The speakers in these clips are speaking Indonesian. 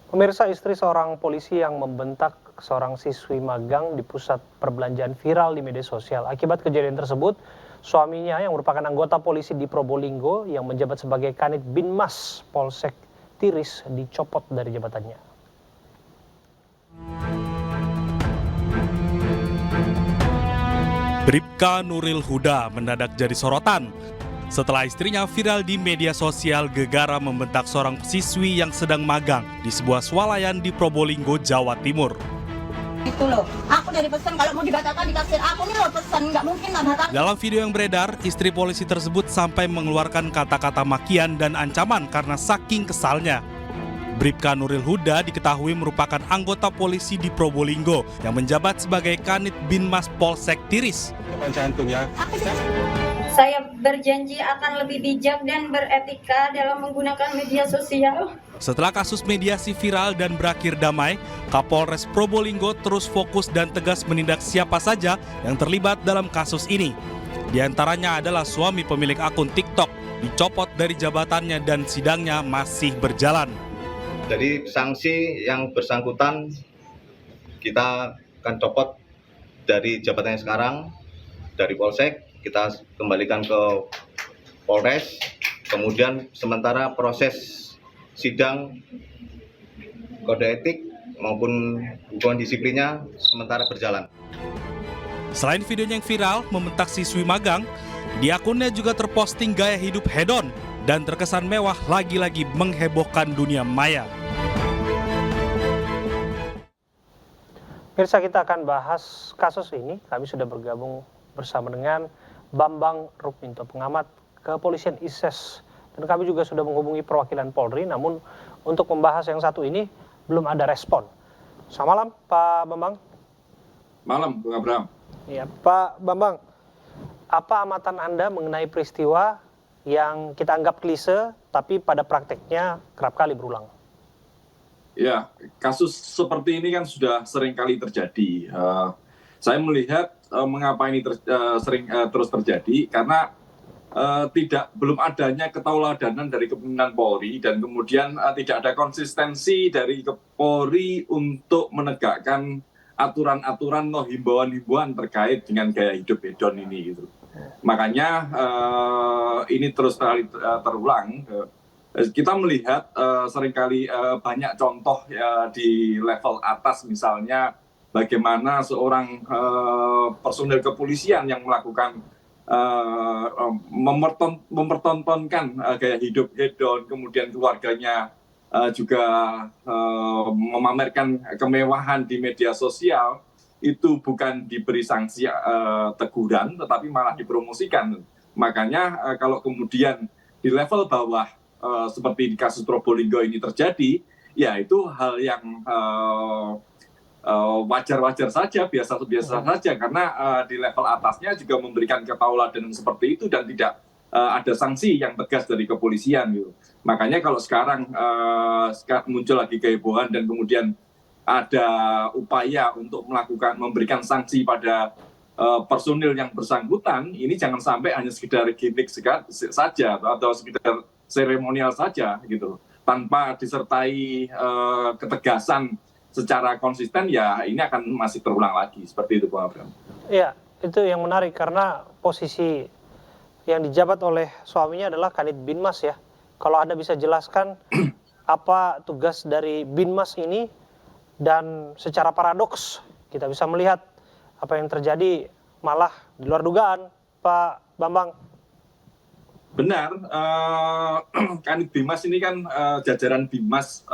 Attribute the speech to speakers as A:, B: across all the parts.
A: Pemirsa, istri seorang polisi yang membentak seorang siswi magang di pusat perbelanjaan viral di media sosial. Akibat kejadian tersebut, suaminya yang merupakan anggota polisi di Probolinggo yang menjabat sebagai Kanit Binmas Polsek Tiris dicopot dari jabatannya.
B: Bribka Nuril Huda mendadak jadi sorotan setelah istrinya viral di media sosial gegara membentak seorang siswi yang sedang magang di sebuah swalayan di Probolinggo, Jawa Timur.
C: Itu loh, aku dari pesan kalau mau dibatalkan dikasih aku nih loh pesan, nggak mungkin nggak batal.
B: Dalam video yang beredar, istri polisi tersebut sampai mengeluarkan kata-kata makian dan ancaman karena saking kesalnya. Bribka Nuril Huda diketahui merupakan anggota polisi di Probolinggo yang menjabat sebagai Kanit Binmas Polsek Tiris.
D: Jantung ya.
C: Saya berjanji akan lebih bijak dan beretika dalam menggunakan media sosial.
B: Setelah kasus mediasi viral dan berakhir damai, Kapolres Probolinggo terus fokus dan tegas menindak siapa saja yang terlibat dalam kasus ini. Di antaranya adalah suami pemilik akun TikTok, dicopot dari jabatannya dan sidangnya masih berjalan.
E: Jadi sanksi yang bersangkutan kita akan copot dari jabatannya sekarang, dari Polsek, kita kembalikan ke Polres, kemudian sementara proses sidang kode etik maupun hukuman disiplinnya sementara berjalan.
B: Selain videonya yang viral membentak siswi magang, di akunnya juga terposting gaya hidup hedon dan terkesan mewah lagi-lagi menghebohkan dunia maya.
A: Pemirsa, kita akan bahas kasus ini. Kami sudah bergabung bersama dengan Bambang Rukminto, pengamat kepolisian ISES. Dan kami juga sudah menghubungi perwakilan Polri, namun untuk membahas yang satu ini belum ada respon. Selamat malam, Pak Bambang.
D: Malam, Bung Abraham.
A: Ya, Pak Bambang, apa amatan Anda mengenai peristiwa yang kita anggap klise, tapi pada prakteknya kerap kali berulang?
D: Ya, kasus seperti ini kan sudah sering kali terjadi. Saya melihat mengapa ini sering terus terjadi, karena belum adanya ketauladanan dari kepemimpinan Polri dan kemudian tidak ada konsistensi dari Polri untuk menegakkan aturan-aturan atau himbauan-himbauan terkait dengan gaya hidup hedon ini gitu. Makanya ini terus terulang. Kita melihat seringkali banyak contoh ya, di level atas, misalnya bagaimana seorang personel kepolisian yang melakukan mempertontonkan gaya hidup hedon, kemudian keluarganya juga memamerkan kemewahan di media sosial, itu bukan diberi sanksi teguran, tetapi malah dipromosikan. Makanya kalau kemudian di level bawah seperti di kasus Probolinggo ini terjadi, ya itu hal yang wajar-wajar saja, biasa-biasa saja, karena di level atasnya juga memberikan ketauladanan seperti itu dan tidak ada sanksi yang tegas dari kepolisian gitu. Makanya kalau sekarang muncul lagi kehebohan dan kemudian ada upaya untuk memberikan sanksi pada personil yang bersangkutan, ini jangan sampai hanya sekedar gimmick saja atau sekedar seremonial saja gitu, tanpa disertai ketegasan secara konsisten, ya ini akan masih terulang lagi seperti itu, Pak Abraham.
A: Ya, itu yang menarik karena posisi yang dijabat oleh suaminya adalah Kanit Binmas ya. Kalau Anda bisa jelaskan apa tugas dari Binmas ini, dan secara paradoks kita bisa melihat apa yang terjadi malah di luar dugaan, Pak Bambang.
D: Benar, Kanit Binmas ini kan jajaran Binmas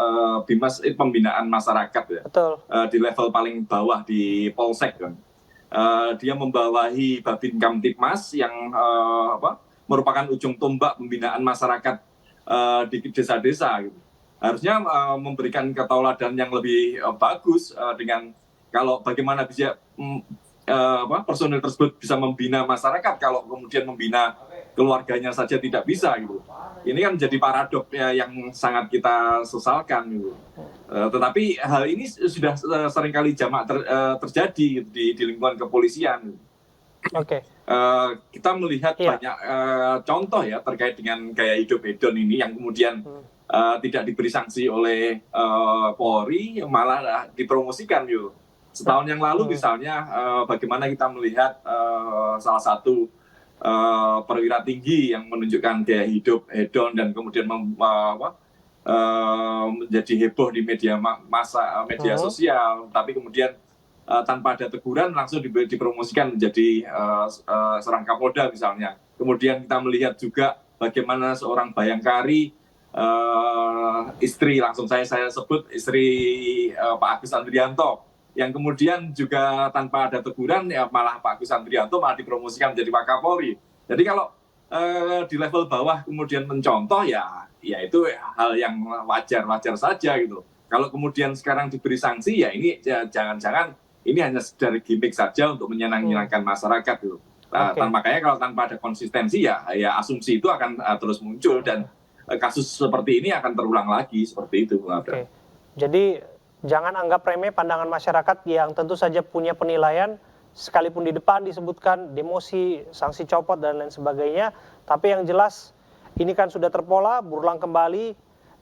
D: pembinaan masyarakat ya.
A: Betul.
D: Di level paling bawah di Polsek kan. Dia membawahi Babin Kamtibmas yang merupakan ujung tombak pembinaan masyarakat di desa-desa gitu. Harusnya memberikan ketauladanan yang lebih bagus dengan kalau bagaimana bisa personil tersebut bisa membina masyarakat kalau kemudian membina keluarganya saja tidak bisa gitu. Ini kan menjadi paradok ya, yang sangat kita sesalkan gitu. Tetapi hal ini sudah seringkali jamak terjadi di lingkungan kepolisian.
A: Oke.
D: Kita melihat banyak contoh ya terkait dengan gaya hidup hedon ini yang kemudian tidak diberi sanksi oleh Polri, malah dipromosikan yuk. Setahun yang lalu misalnya bagaimana kita melihat salah satu perwira tinggi yang menunjukkan gaya hidup hedon dan kemudian menjadi heboh di media media sosial, tapi kemudian tanpa ada teguran langsung dipromosikan menjadi seorang Kapolda misalnya. Kemudian kita melihat juga bagaimana seorang Bayangkari, istri, langsung saya sebut istri Pak Agus Andrianto, yang kemudian juga tanpa ada teguran ya malah Pak Agus Andrianto malah dipromosikan menjadi Wakapolri. Jadi kalau di level bawah kemudian mencontoh ya itu hal yang wajar saja gitu. Kalau kemudian sekarang diberi sanksi ya ini jangan-jangan ini hanya sekedar gimmick saja untuk menyenangkan masyarakat gitu. Makanya kalau tanpa ada konsistensi ya asumsi itu akan terus muncul dan kasus seperti ini akan terulang lagi seperti itu.
A: Oke. Jadi jangan anggap remeh pandangan masyarakat yang tentu saja punya penilaian, sekalipun di depan disebutkan demosi, sanksi copot, dan lain sebagainya. Tapi yang jelas ini kan sudah terpola, berulang kembali,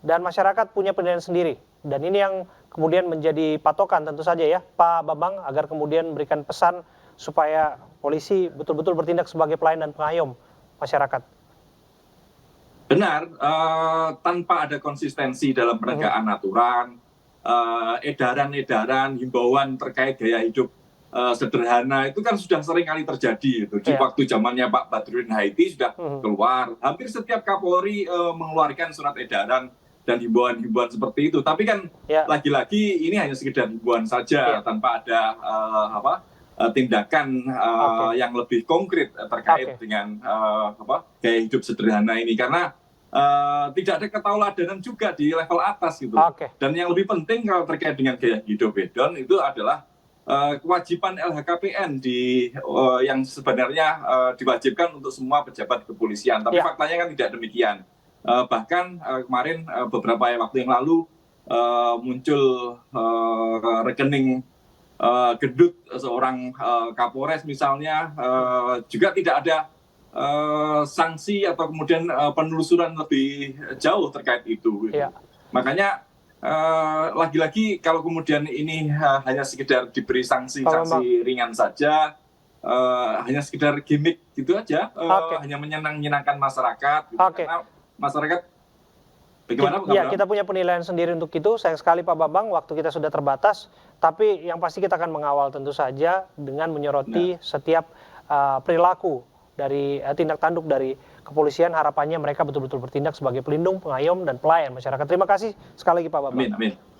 A: dan masyarakat punya penilaian sendiri. Dan ini yang kemudian menjadi patokan tentu saja ya, Pak Bambang, agar kemudian memberikan pesan supaya polisi betul-betul bertindak sebagai pelayan dan pengayom masyarakat.
D: Benar, tanpa ada konsistensi dalam penegakan aturan, edaran-edaran, himbauan terkait gaya hidup sederhana itu kan sudah sering kali terjadi. Di waktu zamannya Pak Badrudin Haiti sudah keluar. Hampir setiap Kapolri mengeluarkan surat edaran dan himbauan-himbauan seperti itu. Tapi kan lagi-lagi ini hanya sekedar himbauan saja tanpa ada tindakan yang lebih konkret terkait dengan gaya hidup sederhana ini. Karena tidak ada ketauladanan juga di level atas gitu. Dan yang lebih penting kalau terkait dengan gaya hidup hedon itu adalah kewajiban LHKPN yang sebenarnya diwajibkan untuk semua pejabat kepolisian. Tapi faktanya kan tidak demikian. Bahkan kemarin beberapa waktu yang lalu muncul rekening gendut seorang Kapolres misalnya, juga tidak ada sanksi atau kemudian penelusuran lebih jauh terkait itu. Makanya lagi-lagi kalau kemudian ini hanya sekedar diberi sanksi ringan saja, hanya sekedar gimmick gitu aja, hanya menyenangkan masyarakat. Karena masyarakat bagaimana?
A: Ya, kita punya penilaian sendiri untuk itu. Sayang sekali Pak Bambang, waktu kita sudah terbatas. Tapi yang pasti kita akan mengawal tentu saja dengan menyoroti setiap perilaku dari tindak tanduk dari kepolisian. Harapannya mereka betul-betul bertindak sebagai pelindung, pengayom, dan pelayan masyarakat. Terima kasih sekali lagi Pak Bambang.
D: Amin.